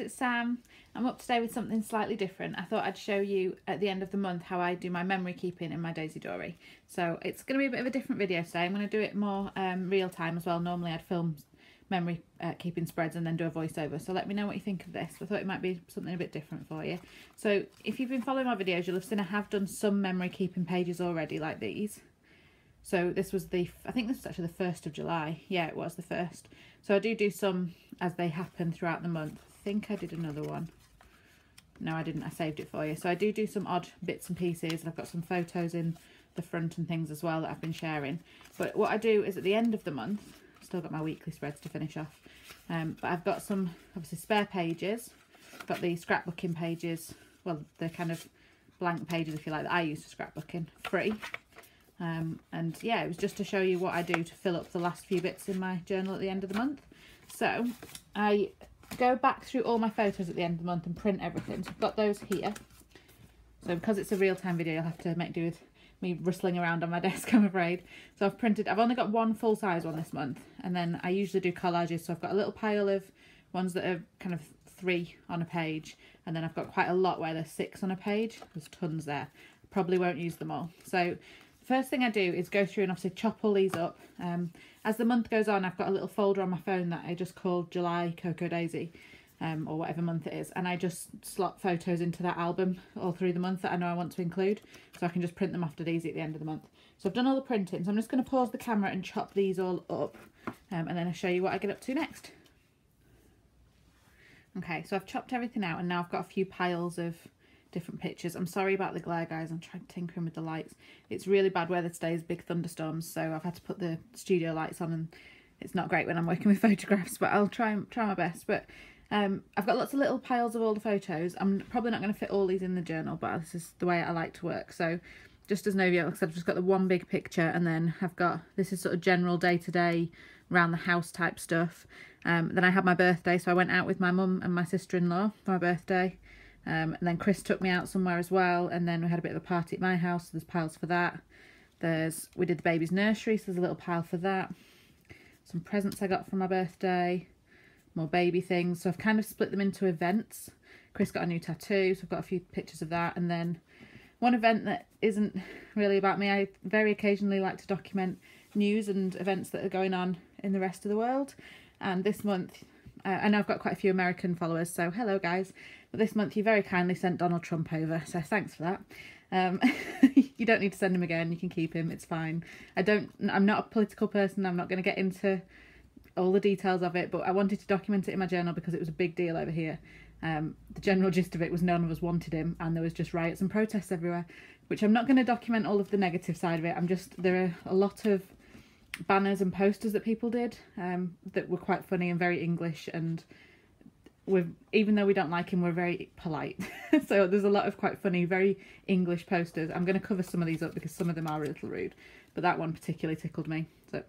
it's Sam. I'm up today with something slightly different. I thought I'd show you at the end of the month how I do my memory keeping in my Daisy Dori. So it's going to be a bit of a different video today. I'm going to do it more real time as well. Normally I'd film memory keeping spreads and then do a voiceover. So let me know what you think of this. I thought it might be something a bit different for you. So if you've been following my videos, you'll have seen I have done some memory keeping pages already like these. So this was I think this was actually the 1st of July. Yeah, it was the 1st. So I do some as they happen throughout the month. I think I did another one. No, I didn't. I saved it for you. So I do some odd bits and pieces. I've got some photos in the front and things as well that I've been sharing. But what I do is at the end of the month, still got my weekly spreads to finish off. But I've got some obviously spare pages. I've got the scrapbooking pages. Well, the kind of blank pages, if you like, that I use for scrapbooking, free. And yeah, it was just to show you what I do to fill up the last few bits in my journal at the end of the month. So I go back through all my photos at the end of the month and print everything. So I've got those here. So because it's a real-time video, you'll have to make do with me rustling around on my desk, I'm afraid. So I've only got one full-size one this month, and then I usually do collages. So I've got a little pile of ones that are kind of 3 on a page, and then I've got quite a lot where there's 6 on a page. There's tons there. Probably won't use them all. So first thing I do is go through and obviously chop all these up. As the month goes on, I've got a little folder on my phone that I just called July Cocoa Daisy, or whatever month it is, and I just slot photos into that album all through the month that I know I want to include, so I can just print them off to Daisy at the end of the month. So I've done all the printing, so I'm just going to pause the camera and chop these all up, and then I'll show you what I get up to next. Okay, so I've chopped everything out, and now I've got a few piles of different pictures. I'm sorry about the glare, guys. I'm trying tinkering with the lights. It's really bad weather today, is big thunderstorms, so I've had to put the studio lights on, and it's not great when I'm working with photographs, but I'll try my best. But I've got lots of little piles of all the photos. I'm probably not going to fit all these in the journal, but this is the way I like to work. So just as an overview, like I said, I've just got the one big picture, and then I've got, this is sort of general day-to-day around the house type stuff. Then I had my birthday, so I went out with my mum and my sister-in-law for my birthday. And then Chris took me out somewhere as well, and then we had a bit of a party at my house, so there's piles for that. We did the baby's nursery, so there's a little pile for that. Some presents I got for my birthday, more baby things, so I've kind of split them into events. Chris got a new tattoo, so I've got a few pictures of that, and then one event that isn't really about me. I very occasionally like to document news and events that are going on in the rest of the world, and this month, I know I've got quite a few American followers, so hello guys. But this month you very kindly sent Donald Trump over, so thanks for that. You don't need to send him again, you can keep him, it's fine. I'm not a political person, I'm not going to get into all the details of it, but I wanted to document it in my journal because it was a big deal over here. The general gist of it was none of us wanted him, and there was just riots and protests everywhere, which I'm not going to document all of the negative side of it. There are a lot of banners and posters that people did that were quite funny and very English, and even though we don't like him, we're very polite. So there's a lot of quite funny, very English posters. I'm going to cover some of these up because some of them are a little rude, but that one particularly tickled me. So it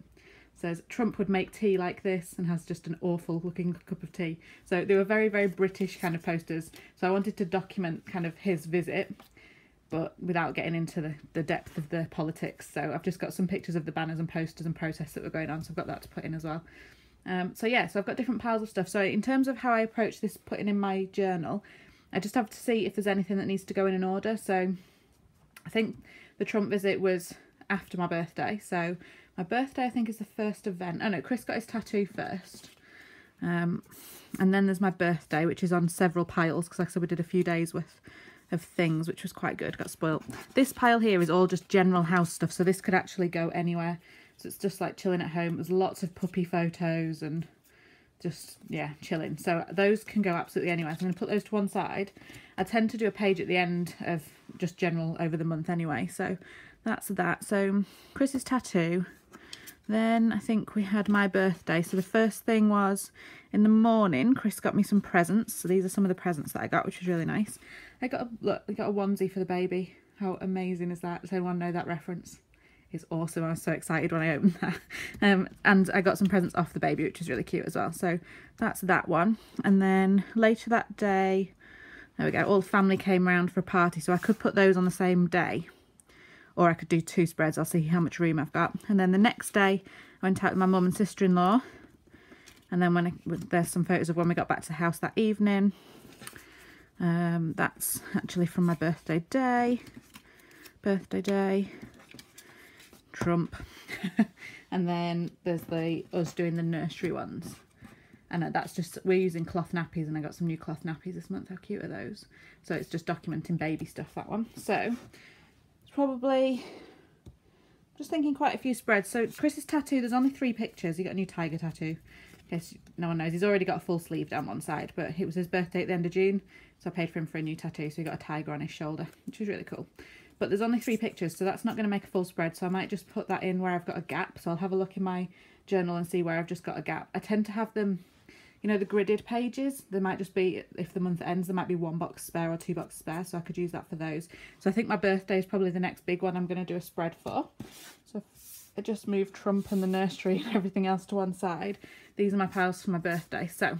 says, Trump would make tea like this, and has just an awful looking cup of tea. So they were very, very British kind of posters. So I wanted to document kind of his visit, but without getting into the depth of the politics. So I've just got some pictures of the banners and posters and protests that were going on, so I've got that to put in as well. So yeah, so I've got different piles of stuff. So in terms of how I approach this putting in my journal, I just have to see if there's anything that needs to go in order. So I think the Trump visit was after my birthday. So my birthday, I think, is the first event. Oh no, Chris got his tattoo first. And then there's my birthday, which is on several piles, because like I said, we did a few days worth of things, which was quite good, got spoilt. This pile here is all just general house stuff, so this could actually go anywhere. So it's just like chilling at home. There's lots of puppy photos and just, yeah, chilling. So those can go absolutely anywhere. So I'm going to put those to one side. I tend to do a page at the end of just general over the month anyway. So that's that. So Chris's tattoo. Then I think we had my birthday. So the first thing was in the morning, Chris got me some presents. So these are some of the presents that I got, which was really nice. I got a onesie for the baby. How amazing is that? Does anyone know that reference? It's awesome. I was so excited when I opened that. And I got some presents off the baby, which is really cute as well. So that's that one. And then later that day, there we go, all the family came round for a party. So I could put those on the same day, or I could do 2 spreads. I'll see how much room I've got. And then the next day, I went out with my mum and sister-in-law. And then there's some photos of when we got back to the house that evening. That's actually from my birthday day. Trump. And then there's us doing the nursery ones. And that's just, we're using cloth nappies, and I got some new cloth nappies this month. How cute are those? So it's just documenting baby stuff, that one. So it's probably, just thinking quite a few spreads. So Chris's tattoo, there's only 3 pictures. He got a new tiger tattoo. In case no one knows, he's already got a full sleeve down one side, but it was his birthday at the end of June. So I paid for him for a new tattoo. So he got a tiger on his shoulder, which was really cool. But there's only 3 pictures, so that's not going to make a full spread. So I might just put that in where I've got a gap. So I'll have a look in my journal and see where I've just got a gap. I tend to have them, you know, the gridded pages. There might just be, if the month ends, there might be 1 box spare or 2 boxes spare. So I could use that for those. So I think my birthday is probably the next big one I'm going to do a spread for. So I just moved Trump and the nursery and everything else to one side. These are my piles for my birthday. So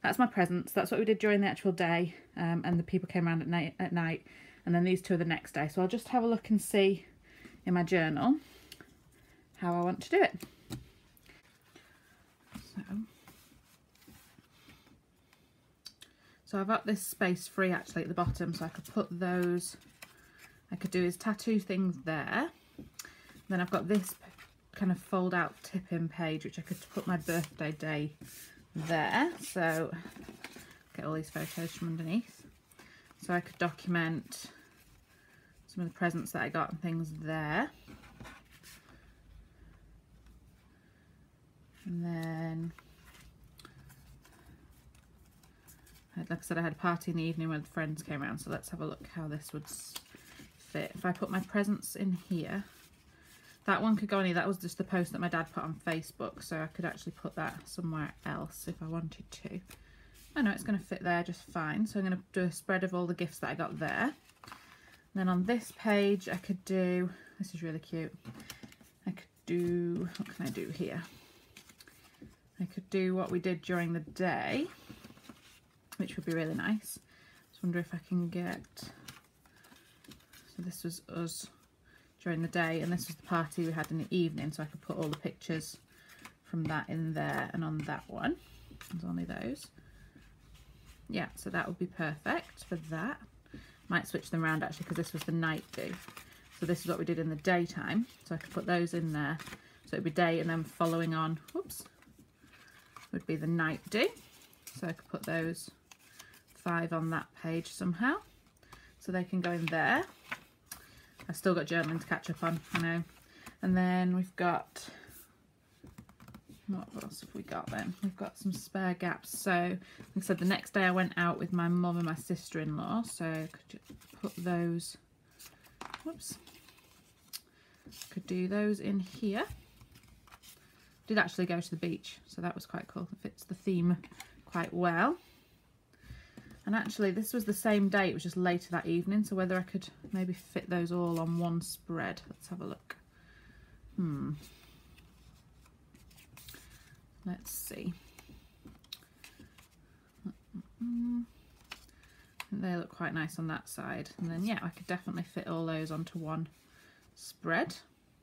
that's my presents. That's what we did during the actual day. And the people came around at night. And then these 2 are the next day. So I'll just have a look and see in my journal how I want to do it. So I've got this space free actually at the bottom, so I could put those, I could do his tattoo things there. Then I've got this kind of fold out tip-in page, which I could put my birthday day there. So get all these photos from underneath. So I could document some of the presents that I got and things there. And then, like I said, I had a party in the evening where the friends came around, so let's have a look how this would fit. If I put my presents in here, that one could go in here. That was just the post that my dad put on Facebook, so I could actually put that somewhere else if I wanted to. I know it's going to fit there just fine, so I'm going to do a spread of all the gifts that I got there. And then on this page I could do, this is really cute, I could do, what can I do here? I could do what we did during the day, which would be really nice. Just wonder if I can get, so this was us during the day and this was the party we had in the evening, so I could put all the pictures from that in there, and on that one there's only those. Yeah, so that would be perfect for that. Might switch them around actually, because this was the night do. So this is what we did in the daytime, so I could put those in there. So it'd be day, and then following on, whoops, would be the night do. So I could put those 5 on that page somehow, so they can go in there. I've still got journaling to catch up on, I know. And then we've got, what else have we got then? We've got some spare gaps. So like I said, the next day I went out with my mum and my sister-in-law, so I could put those, whoops, could do those in here. Did actually go to the beach, so that was quite cool. It fits the theme quite well. And actually this was the same day, it was just later that evening, so whether I could maybe fit those all on one spread. Let's have a look. Let's see. I think they look quite nice on that side. And then yeah, I could definitely fit all those onto one spread.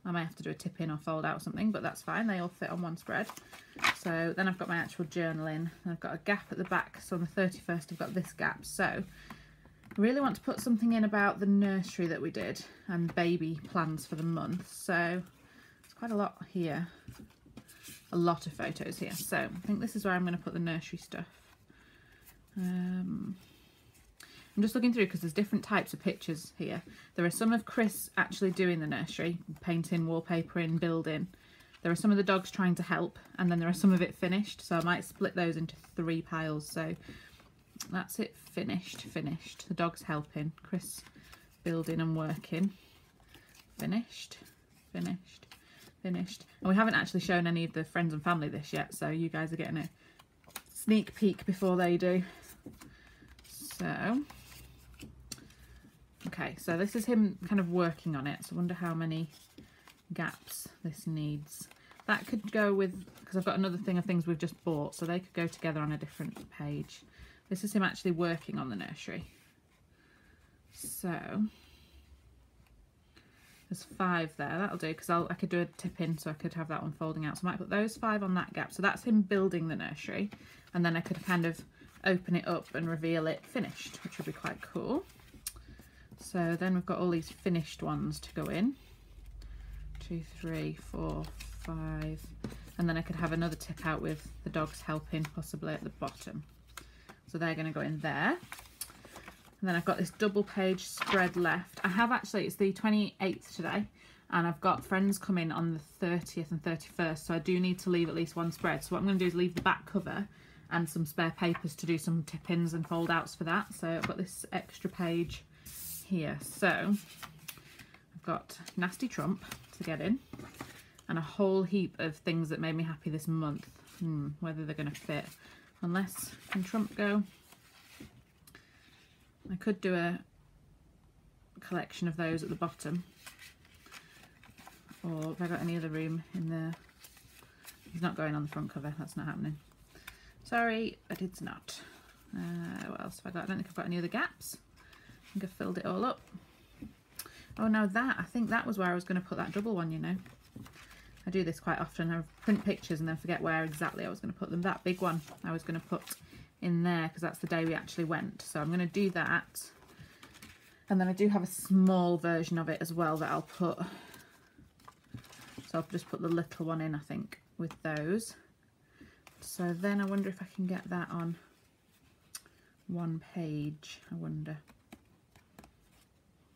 I might have to do a tip in or fold out or something, but that's fine. They all fit on one spread. So then I've got my actual journal in. I've got a gap at the back. So on the 31st, I've got this gap. So I really want to put something in about the nursery that we did and baby plans for the month. So it's quite a lot here. A lot of photos here. So I think this is where I'm going to put the nursery stuff. I'm just looking through because there's different types of pictures here. There are some of Chris actually doing the nursery, painting, wallpapering, building. There are some of the dogs trying to help, and then there are some of it finished. So I might split those into 3 piles. So that's it, finished. The dog's helping, Chris building and working. Finished. And we haven't actually shown any of the friends and family this yet, so you guys are getting a sneak peek before they do. So okay, so this is him kind of working on it, so I wonder how many gaps this needs. That could go with, because I've got another thing of things we've just bought, so they could go together on a different page. This is him actually working on the nursery. So There's 5 there. That'll do, because I could do a tip in, so I could have that one folding out. So I might put those 5 on that gap. So that's him building the nursery, and then I could kind of open it up and reveal it finished, which would be quite cool. So then we've got all these finished ones to go in. 2, 3, 4, 5, and then I could have another tip out with the dogs helping possibly at the bottom. So they're going to go in there. And then I've got this double page spread left. I have actually, it's the 28th today, and I've got friends coming on the 30th and 31st, so I do need to leave at least one spread. So what I'm going to do is leave the back cover and some spare papers to do some tip-ins and fold-outs for that. So I've got this extra page here. So I've got Nasty Trump to get in, and a whole heap of things that made me happy this month. Whether they're going to fit. Unless, can Trump go? I could do a collection of those at the bottom. Or have I got any other room in there? He's not going on the front cover, that's not happening. Sorry, I did not. What else have I got? I don't think I've got any other gaps. I think I've filled it all up. Oh no, I think that was where I was going to put that double one, you know. I do this quite often. I print pictures and then forget where exactly I was going to put them. That big one I was going to put in there because that's the day we actually went. So I'm going to do that. And then I do have a small version of it as well that I'll put. So I'll just put the little one in, I think, with those. So then I wonder if I can get that on one page, I wonder.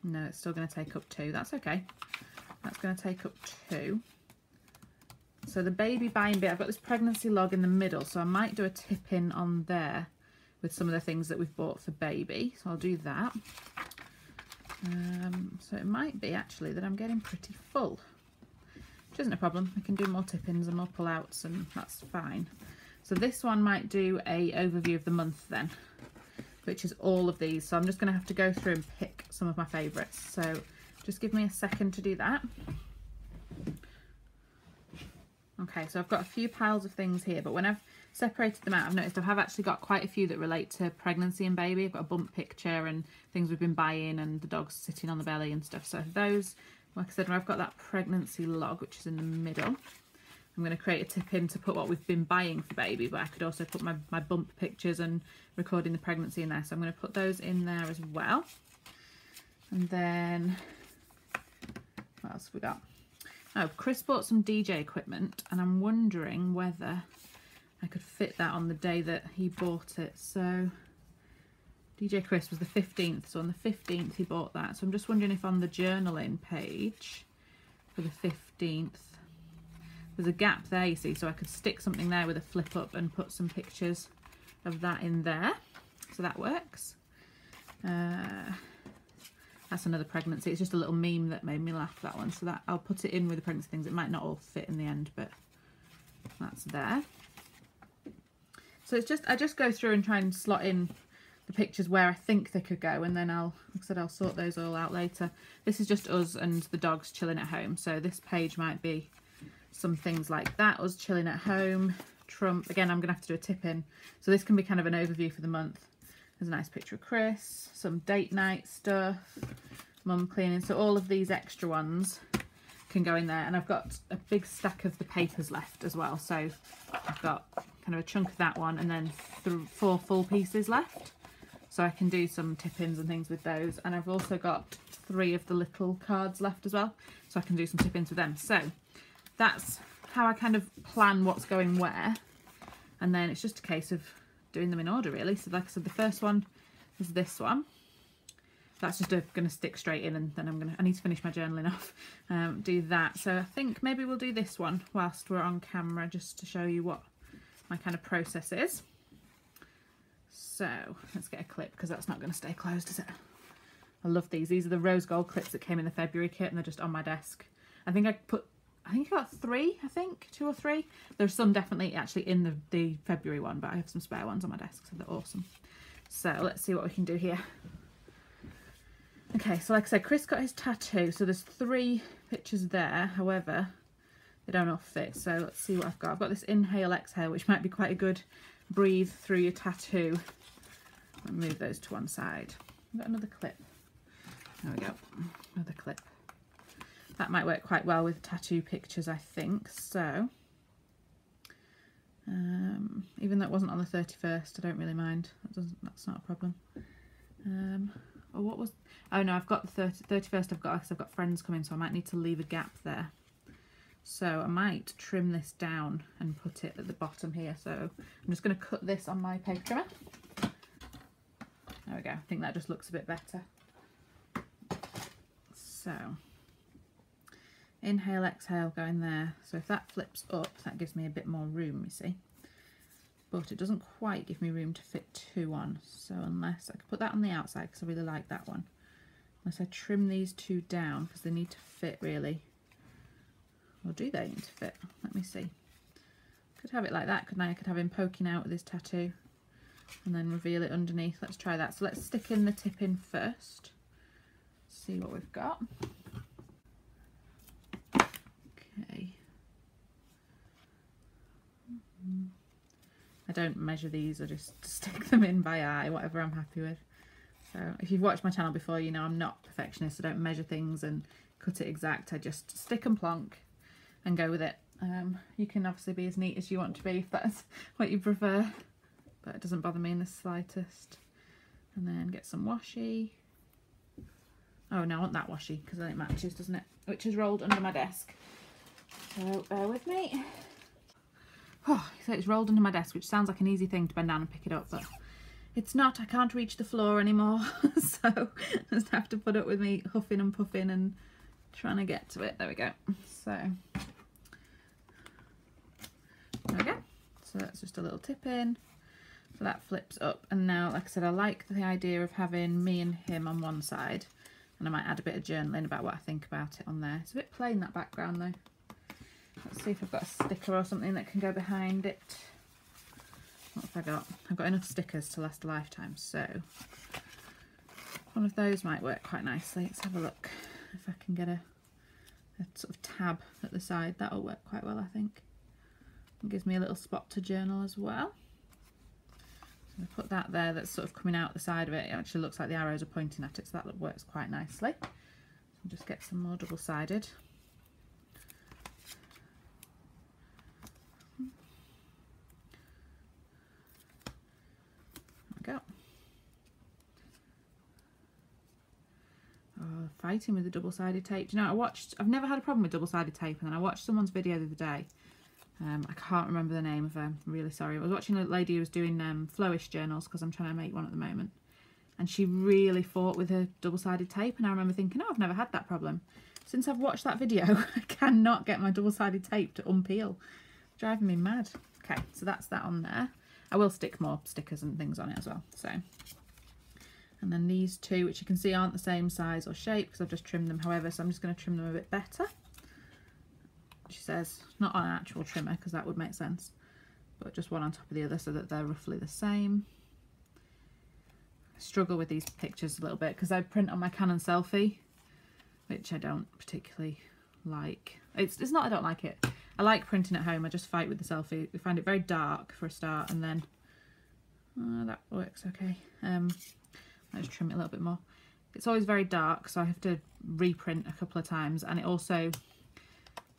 No, it's still going to take up 2. That's okay. That's going to take up 2. So the baby buying bit, I've got this pregnancy log in the middle, so I might do a tip in on there with some of the things that we've bought for baby. So I'll do that. So it might be actually that I'm getting pretty full, which isn't a problem. I can do more tip-ins and more pull-outs, and that's fine. So this one might do a overview of the month then, which is all of these. So I'm just going to have to go through and pick some of my favourites. So just give me a second to do that. Okay, so I've got a few piles of things here, but when I've separated them out, I've noticed I have actually got quite a few that relate to pregnancy and baby. I've got a bump picture and things we've been buying and the dogs sitting on the belly and stuff. So those, like I said, when I've got that pregnancy log, which is in the middle, I'm going to create a tip in to put what we've been buying for baby, but I could also put my bump pictures and recording the pregnancy in there. So I'm going to put those in there as well. And then, what else have we got? Oh, Chris bought some DJ equipment, and I'm wondering whether I could fit that on the day that he bought it. So DJ Chris was the 15th, so on the 15th he bought that. So I'm just wondering if on the journaling page for the 15th, there's a gap there, you see, so I could stick something there with a flip up and put some pictures of that in there. So that works. That's another pregnancy. It's just a little meme that made me laugh, that one. So that I'll put it in with the pregnancy things. It might not all fit in the end, but that's there. So it's just, I just go through and try and slot in the pictures where I think they could go, and then like I said, I'll sort those all out later. This is just us and the dogs chilling at home. So this page might be some things like that, us chilling at home. Trump, again, I'm gonna have to do a tip in. So this can be kind of an overview for the month. There's a nice picture of Chris, some date night stuff, mum cleaning. So all of these extra ones can go in there. And I've got a big stack of the papers left as well. So I've got kind of a chunk of that one and then 4 full pieces left. So I can do some tip-ins and things with those. And I've also got 3 of the little cards left as well. So I can do some tip-ins with them. So that's how I kind of plan what's going where. And then it's just a case of doing them in order, really. So like I said, the first one is this one. That's just going to stick straight in, and then I need to finish my journaling off, do that. So I think maybe we'll do this one whilst we're on camera, just to show you what my kind of process is. So let's get a clip, because that's not going to stay closed, is it? I love these. These are the rose gold clips that came in the February kit, and they're just on my desk. I think I got 3, 2 or 3. There's some definitely actually in the February one, but I have some spare ones on my desk, so they're awesome. So let's see what we can do here. Okay, so like I said, Chris got his tattoo, so there's 3 pictures there. However, they don't all fit, so let's see what I've got. I've got this inhale exhale, which might be quite a good breathe through your tattoo. I'll move those to one side. I've got another clip. There we go, another clip. that might work quite well with tattoo pictures, I think. So even though it wasn't on the 31st, I don't really mind. That's not a problem. Or what was, oh no, I've got the 31st, I've got friends coming, so I might need to leave a gap there. So I might trim this down and put it at the bottom here. So I'm just going to cut this on my paper trimmer. There we go. I think that just looks a bit better. So inhale, exhale, go in there. So if that flips up, that gives me a bit more room, you see. But it doesn't quite give me room to fit two on. So unless I could put that on the outside, because I really like that one. Unless I trim these two down, because they need to fit really. Or do they need to fit? Let me see. Could have it like that, couldn't I? I could have him poking out with his tattoo and then reveal it underneath. Let's try that. So let's stick in the tip in first. See what we've got. Okay. I don't measure these, I just stick them in by eye, whatever I'm happy with. So if you've watched my channel before, you know I'm not a perfectionist. I don't measure things and cut it exact. I just stick and plonk and go with it. You can obviously be as neat as you want to be if that's what you prefer, but it doesn't bother me in the slightest. And then get some washi. Oh no, I want that washi because then it matches, doesn't it? Which is rolled under my desk. So bear with me. Oh, so it's rolled under my desk, which sounds like an easy thing to bend down and pick it up, but it's not. I can't reach the floor anymore, so I just have to put up with me huffing and puffing and trying to get to it. There we go. So there we go. So that's just a little tip in. So that flips up, and now, like I said, I like the idea of having me and him on one side, and I might add a bit of journaling about what I think about it on there. It's a bit plain, that background though. Let's see if I've got a sticker or something that can go behind it. What have I got? I've got enough stickers to last a lifetime, so one of those might work quite nicely. Let's have a look if I can get a sort of tab at the side. That'll work quite well, I think. It gives me a little spot to journal as well. So I put that there, that's sort of coming out the side of it. It actually looks like the arrows are pointing at it, so that works quite nicely. I'll just get some more double-sided. Go. Oh, fighting with the double-sided tape. Do you know, I've never had a problem with double-sided tape, and then I watched someone's video the other day. I can't remember the name of her. I'm really sorry. I was watching a lady who was doing flowish journals, because I'm trying to make one at the moment, and she really fought with her double-sided tape, and I remember thinking, oh, I've never had that problem. Since I've watched that video, I cannot get my double-sided tape to unpeel. It's driving me mad. Okay, so that's that on there. I will stick more stickers and things on it as well. So, and then these two, which you can see aren't the same size or shape because I've just trimmed them. However, so I'm just going to trim them a bit better. She says not on an actual trimmer because that would make sense, but just one on top of the other so that they're roughly the same. I struggle with these pictures a little bit because I print on my Canon selfie, which I don't particularly like. It's not I don't like it. I like printing at home. I just fight with the selfie. I find it very dark for a start, and then that works okay. I'll just trim it a little bit more. It's always very dark, so I have to reprint a couple of times, and it also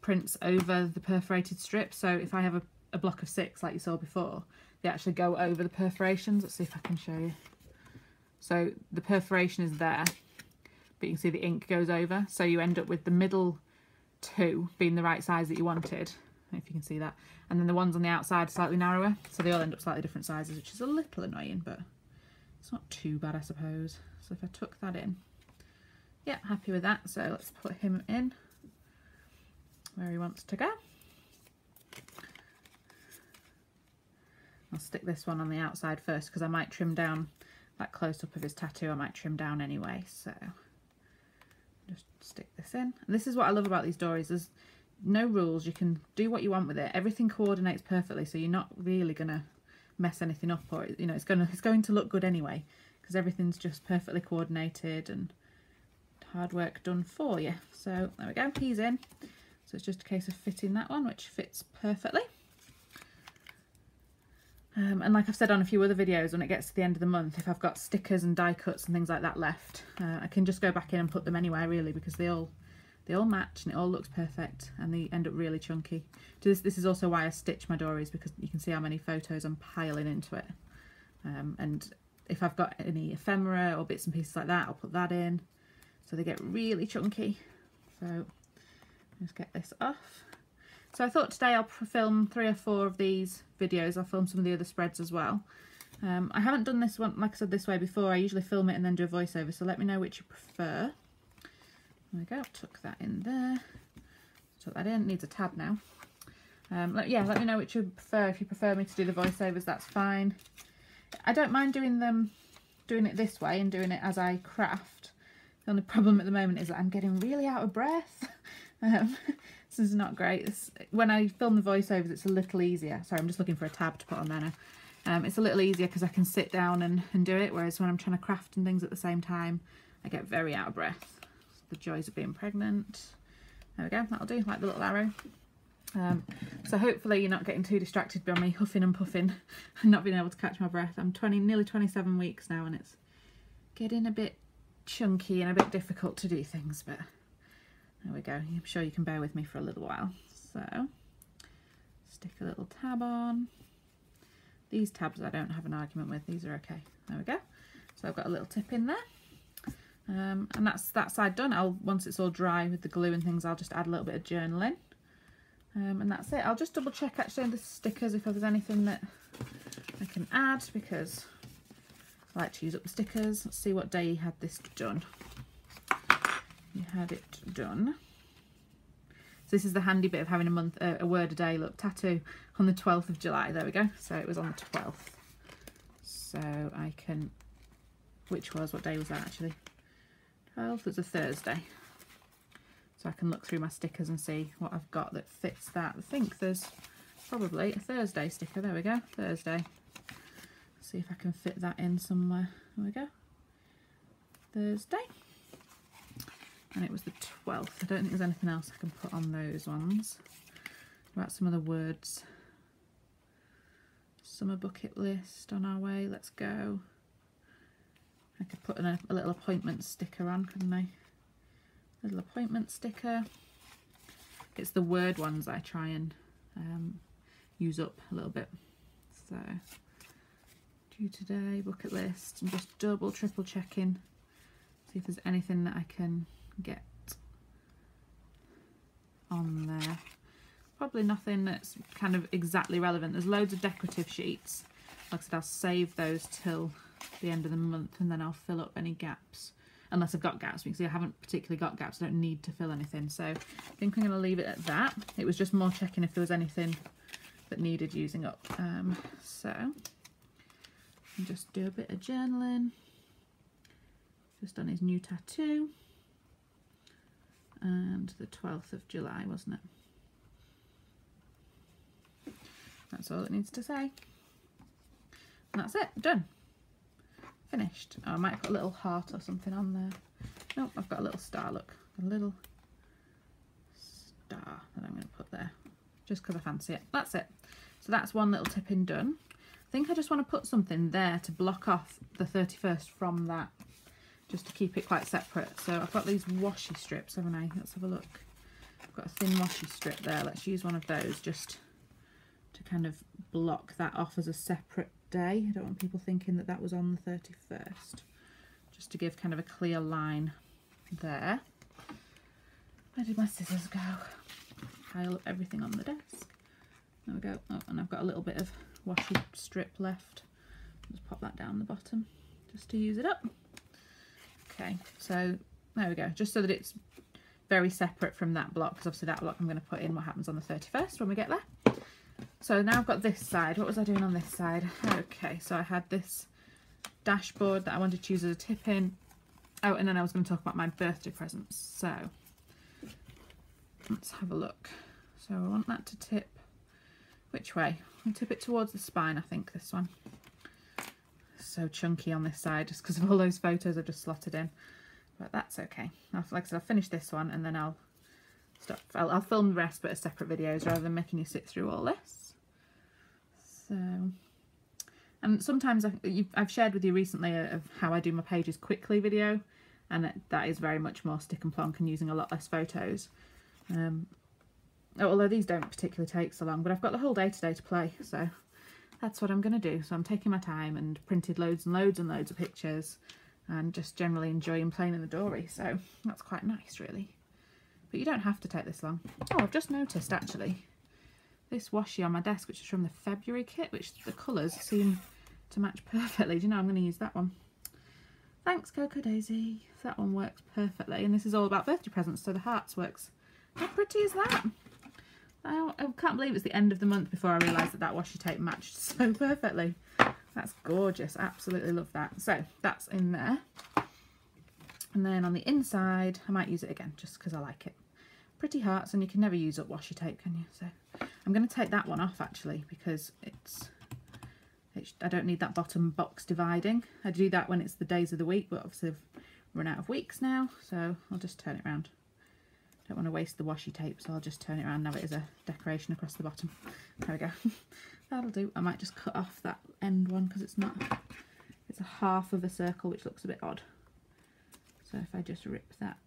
prints over the perforated strip. So if I have a block of 6 like you saw before, they actually go over the perforations. Let's see if I can show you. So the perforation is there, but you can see the ink goes over, so you end up with the middle 2 being the right size that you wanted, if you can see that, and then the ones on the outside slightly narrower, so they all end up slightly different sizes, which is a little annoying, but it's not too bad, I suppose. So if I tuck that in, yeah, happy with that. So let's put him in where he wants to go. I'll stick this one on the outside first because I might trim down that close-up of his tattoo. I might trim down anyway, so just stick this in. And this is what I love about these Doris. There's no rules. You can do what you want with it. Everything coordinates perfectly, so you're not really gonna mess anything up, or you know, it's going to look good anyway because everything's just perfectly coordinated and hard work done for you. So there we go. He's in. So it's just a case of fitting that one, which fits perfectly. And like I've said on a few other videos, when it gets to the end of the month, if I've got stickers and die cuts and things like that left, I can just go back in and put them anywhere really, because they all they all match and it all looks perfect, and they end up really chunky. This is also why I stitch my dories, because you can see how many photos I'm piling into it. And if I've got any ephemera or bits and pieces like that, I'll put that in, so they get really chunky. So just get this off. So I thought today I'll film 3 or 4 of these videos. I'll film some of the other spreads as well. I haven't done this one, like I said, this way before. I usually film it and then do a voiceover, so let me know which you prefer. There we go, tuck that in there. Tuck that in, it needs a tab now. Let me know which you prefer. If you prefer me to do the voiceovers, that's fine. I don't mind doing it this way and doing it as I craft. The only problem at the moment is that I'm getting really out of breath. This is not great. When I film the voiceovers, it's a little easier. Sorry, I'm just looking for a tab to put on there now. It's a little easier because I can sit down and do it, whereas when I'm trying to craft and things at the same time, I get very out of breath. The joys of being pregnant. There we go, that'll do, like the little arrow. So hopefully you're not getting too distracted by me huffing and puffing and not being able to catch my breath. I'm nearly 27 weeks now, and it's getting a bit chunky and a bit difficult to do things, but there we go. I'm sure you can bear with me for a little while. So stick a little tab on. These tabs I don't have an argument with, these are okay. There we go. So I've got a little tip in there. And that's that side done. Once it's all dry with the glue and things, I'll just add a little bit of journaling. And that's it. I'll just double check actually on the stickers if there's anything that I can add, because I like to use up the stickers. Let's see what day you had this done. You had it done. So this is the handy bit of having a word a day. Look, tattoo on the 12th of July. There we go. So it was on the 12th. So I can, what day was that actually? 12th was a Thursday. So I can look through my stickers and see what I've got that fits that. I think there's probably a Thursday sticker. There we go, Thursday. See if I can fit that in somewhere. There we go. Thursday. And it was the 12th. I don't think there's anything else I can put on those ones. About some of the words. Summer bucket list, on our way, let's go. I could put a little appointment sticker on, couldn't I? Little appointment sticker. It's the word ones I try and use up a little bit. So, due today, bucket list, and just double, triple checking. See if there's anything that I can get on there. Probably nothing that's kind of exactly relevant. There's loads of decorative sheets. Like I said, I'll save those till the end of the month, and then I'll fill up any gaps. Unless I've got gaps, because I haven't particularly got gaps. I don't need to fill anything. So I think I'm going to leave it at that. It was just more checking if there was anything that needed using up. So I'll just do a bit of journaling. Just on his new tattoo. And the 12th of July, wasn't it? That's all it needs to say. And that's it, done. Finished. Oh, I might put a little heart or something on there. Nope, I've got a little star, look. A little star that I'm going to put there. Just because I fancy it. That's it. So that's one little tip in done. I think I just want to put something there to block off the 31st from that. Just to keep it quite separate. So I've got these washi strips, haven't I? Let's have a look. I've got a thin washi strip there. Let's use one of those just to kind of block that off as a separate day. I don't want people thinking that that was on the 31st. Just to give kind of a clear line there. Where did my scissors go? Pile up everything on the desk. There we go. Oh, and I've got a little bit of washi strip left. Just pop that down the bottom just to use it up. Okay, so there we go, just so that it's very separate from that block, because obviously that block I'm going to put in what happens on the 31st when we get there. So now I've got this side. What was I doing on this side? Okay, so I had this dashboard that I wanted to use as a tip in. Oh, and then I was going to talk about my birthday presents. So let's have a look. So I want that to tip, which way? I'll tip it towards the spine, I think, this one. So chunky on this side just because of all those photos I've just slotted in, but that's okay. Like I said, I'll finish this one and then I'll stop. I'll film the rest but as separate videos rather than making you sit through all this. So, and sometimes I've shared with you recently of how I do my pages quickly video. and that is very much more stick and plonk and using a lot less photos. Although these don't particularly take so long, but I've got the whole day today to play, so that's what I'm going to do. So I'm taking my time and printed loads and loads and loads of pictures and just generally enjoying playing in the Dori, so that's quite nice really. But you don't have to take this long. Oh, I've just noticed actually this washi on my desk, which is from the February kit, which the colours seem to match perfectly. Do you know, I'm going to use that one. Thanks, Cocoa Daisy. That one works perfectly, and this is all about birthday presents, so the hearts works. How pretty is that? I can't believe it's the end of the month before I realised that that washi tape matched so perfectly. That's gorgeous. Absolutely love that. So that's in there. And then on the inside, I might use it again just because I like it. Pretty hearts, and you can never use up washi tape, can you? So I'm going to take that one off actually, because I don't need that bottom box dividing. I do that when it's the days of the week, but obviously I've run out of weeks now, so I'll just turn it around. Don't want to waste the washi tape, so I'll just turn it around now. It is a decoration across the bottom. There we go. That'll do. I might just cut off that end one because it's a half of a circle, which looks a bit odd. So if I just rip that,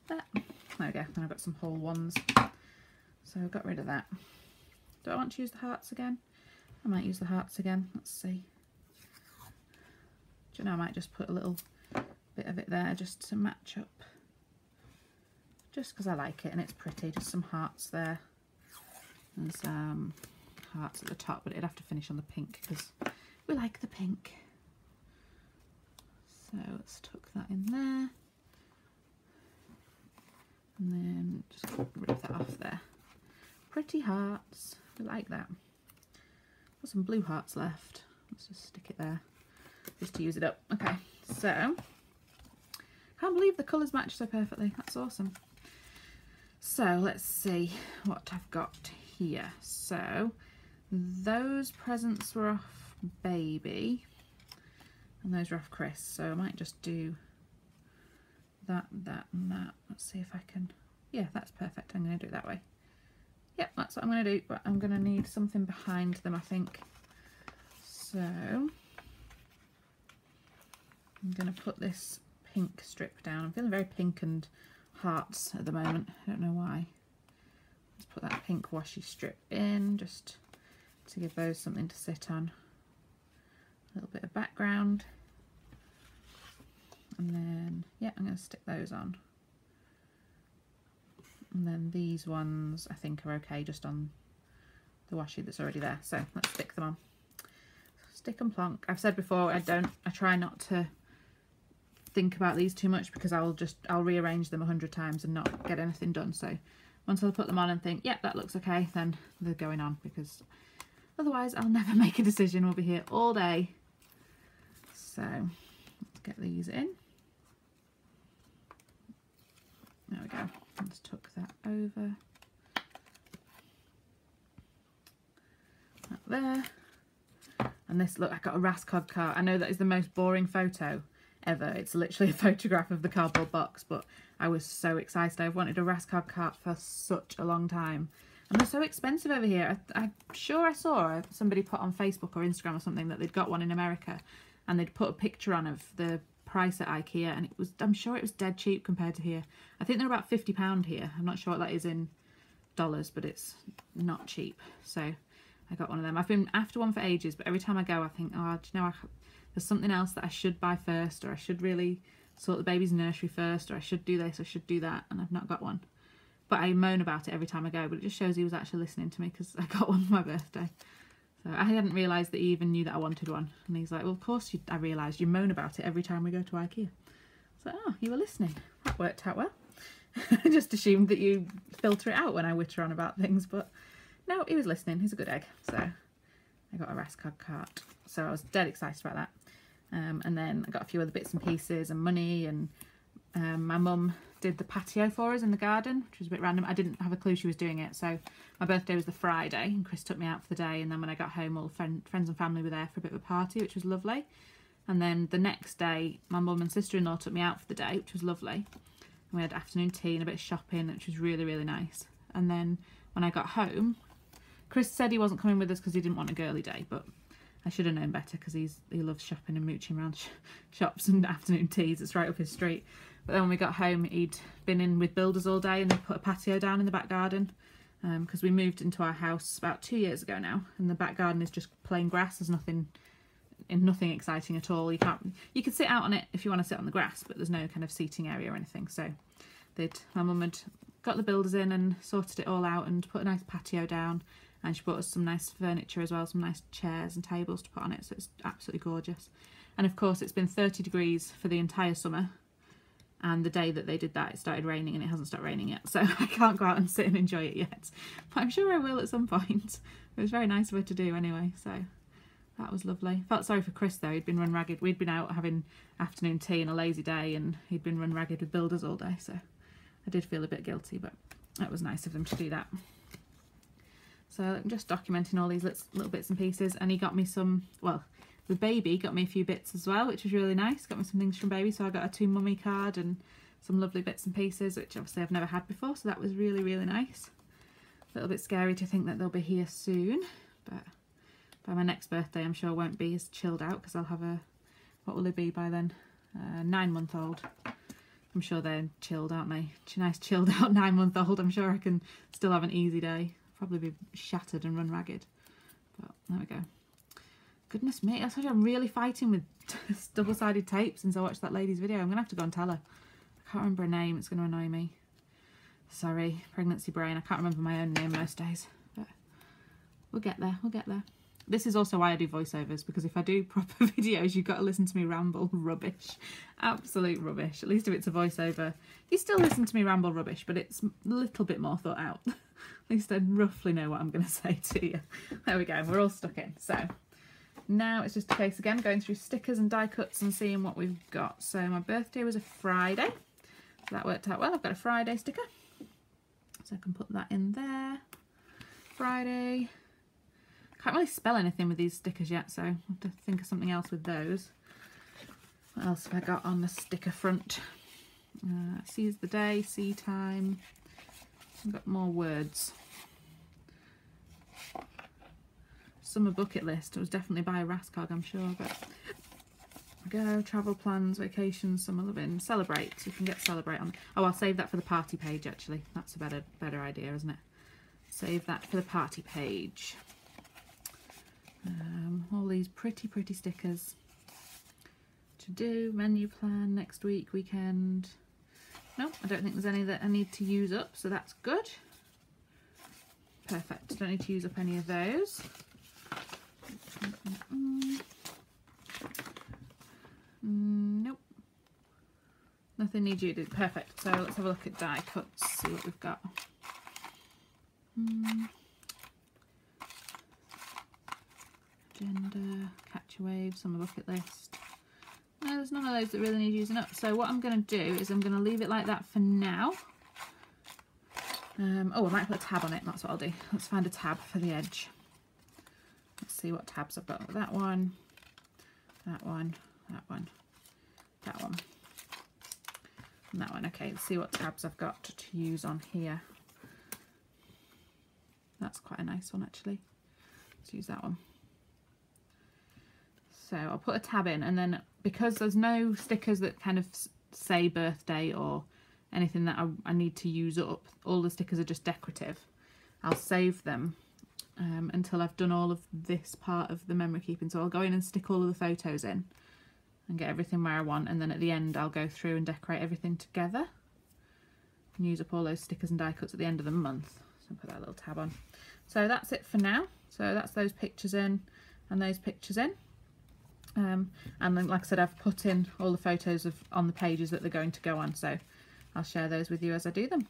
there we go. Then I've got some whole ones. So I've got rid of that. Do I want to use the hearts again? I might use the hearts again. Let's see. Do you know, I might just put a little bit of it there just to match up. Just because I like it and it's pretty. Just some hearts there. And some hearts at the top, but it'd have to finish on the pink because we like the pink. So let's tuck that in there. And then just rip that off there. Pretty hearts. We like that. Got some blue hearts left. Let's just stick it there just to use it up. Okay, so can't believe the colours match so perfectly. That's awesome. So let's see what I've got here. So those presents were off Baby and those were off Chris. So I might just do that, that and that. Let's see if I can, yeah, that's perfect. I'm going to do it that way. Yep, that's what I'm going to do, but I'm going to need something behind them, I think. So I'm going to put this pink strip down. I'm feeling very pink and hearts at the moment. I don't know why. Let's put that pink washi strip in just to give those something to sit on. A little bit of background. And then, yeah, I'm going to stick those on. And then these ones I think are okay just on the washi that's already there. So let's stick them on. Stick and plonk. I've said before I try not to think about these too much because I'll rearrange them 100 times and not get anything done. So once I put them on and think, yeah, that looks okay, then they're going on, because otherwise I'll never make a decision. We'll be here all day. So let's get these in. There we go. Let's tuck that over. That there. And this, look, I got a Rascog card. I know that is the most boring photo ever. It's literally a photograph of the cardboard box, but I was so excited. I've wanted a Rascog cart for such a long time. And they're so expensive over here. I'm sure I saw somebody put on Facebook or Instagram or something that they'd got one in America and they'd put a picture on of the price at IKEA, and it was, I'm sure it was dead cheap compared to here. I think they're about £50 here. I'm not sure what that is in dollars, but it's not cheap. So I got one of them. I've been after one for ages, but every time I go I think, oh, do you know, there's something else that I should buy first, or I should really sort the baby's nursery first, or I should do this, or I should do that, and I've not got one. But I moan about it every time I go, but it just shows he was actually listening to me because I got one for my birthday. So I hadn't realised that he even knew that I wanted one. And he's like, well, of course I realised. You moan about it every time we go to IKEA. So, oh, you were listening. That worked out well. I just assumed that you filter it out when I witter on about things, but no, he was listening. He's a good egg. So I got a Rascog cart. So I was dead excited about that. And then I got a few other bits and pieces and money, and my mum did the patio for us in the garden, which was a bit random. I didn't have a clue she was doing it. So my birthday was the Friday and Chris took me out for the day, and then when I got home all friends and family were there for a bit of a party, which was lovely. And then the next day my mum and sister-in-law took me out for the day, which was lovely. And we had afternoon tea and a bit of shopping, which was really, really nice. And then when I got home, Chris said he wasn't coming with us because he didn't want a girly day, but I should have known better because he loves shopping and mooching around shops and afternoon teas. It's right up his street. But then when we got home, he'd been in with builders all day and they put a patio down in the back garden because we moved into our house about 2 years ago now, and the back garden is just plain grass. There's nothing exciting at all. You could sit out on it if you want to sit on the grass, but there's no kind of seating area or anything. So my mum had got the builders in and sorted it all out and put a nice patio down, and she bought us some nice furniture as well, some nice chairs and tables to put on it, so it's absolutely gorgeous. And of course it's been 30 degrees for the entire summer, and the day that they did that it started raining, and it hasn't started raining yet, so I can't go out and sit and enjoy it yet, but I'm sure I will at some point. It was very nice of her to do anyway, so that was lovely. Felt sorry for Chris though, he'd been run ragged. We'd been out having afternoon tea and a lazy day, and he'd been run ragged with builders all day, so I did feel a bit guilty, but that was nice of them to do that. So I'm just documenting all these little bits and pieces, and he got me some, well, the baby got me a few bits as well, which was really nice. Got me some things from baby, so I got a To Mummy card and some lovely bits and pieces, which obviously I've never had before, so that was really, really nice. A little bit scary to think that they'll be here soon, but by my next birthday I'm sure I won't be as chilled out, because I'll have a, what will it be by then? 9-month-old. I'm sure they're chilled, aren't they? Nice chilled out 9-month-old. I'm sure I can still have an easy day. Probably be shattered and run ragged. But there we go. Goodness me, I told you I'm really fighting with double-sided tape since I watched that lady's video. I'm going to have to go and tell her. I can't remember her name. It's going to annoy me. Sorry, pregnancy brain. I can't remember my own name most days. But we'll get there. We'll get there. This is also why I do voiceovers, because if I do proper videos, you've got to listen to me ramble rubbish. Absolute rubbish. At least if it's a voiceover, you still listen to me ramble rubbish, but it's a little bit more thought out. At least I roughly know what I'm going to say to you. There we go. We're all stuck in. So now it's just a case again going through stickers and die cuts and seeing what we've got. So my birthday was a Friday. So that worked out well. I've got a Friday sticker. So I can put that in there. Friday. Can't really spell anything with these stickers yet, so I'll have to think of something else with those. What else have I got on the sticker front? Seize the day, see time. I've got more words. Summer bucket list. It was definitely by a Rascog, I'm sure, but go, travel plans, vacations, summer living, celebrate. So you can get celebrate on. Oh, I'll save that for the party page actually. That's a better idea, isn't it? Save that for the party page. All these pretty stickers to do. Menu plan next week, weekend. Nope, I don't think there's any that I need to use up, so that's good. Perfect, don't need to use up any of those. Nope, nothing needs you to do. Perfect, so let's have a look at die cuts, see what we've got. Agenda, catch a wave, summer bucket list. No, there's none of those that really need using up. So what I'm going to do is I'm going to leave it like that for now. Oh, I might put a tab on it. That's what I'll do. Let's find a tab for the edge. Let's see what tabs I've got. That one, that one, that one, that one, and that one. Okay, let's see what tabs I've got to use on here. That's quite a nice one actually. Let's use that one. So I'll put a tab in, and then because there's no stickers that kind of say birthday or anything that I need to use up, all the stickers are just decorative. I'll save them until I've done all of this part of the memory keeping. So I'll go in and stick all of the photos in and get everything where I want, and then at the end I'll go through and decorate everything together and use up all those stickers and die cuts at the end of the month. So I'll put that little tab on. So that's it for now. So that's those pictures in and those pictures in. And then, like I said, I've put in all the photos on the pages that they're going to go on, so I'll share those with you as I do them.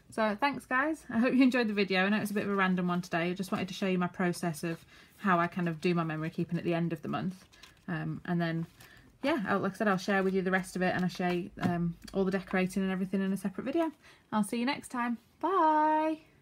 So thanks guys, I hope you enjoyed the video. I know it's a bit of a random one today. I just wanted to show you my process of how I kind of do my memory keeping at the end of the month, and then yeah, like I said, I'll share with you the rest of it, and I'll share all the decorating and everything in a separate video. I'll see you next time. Bye.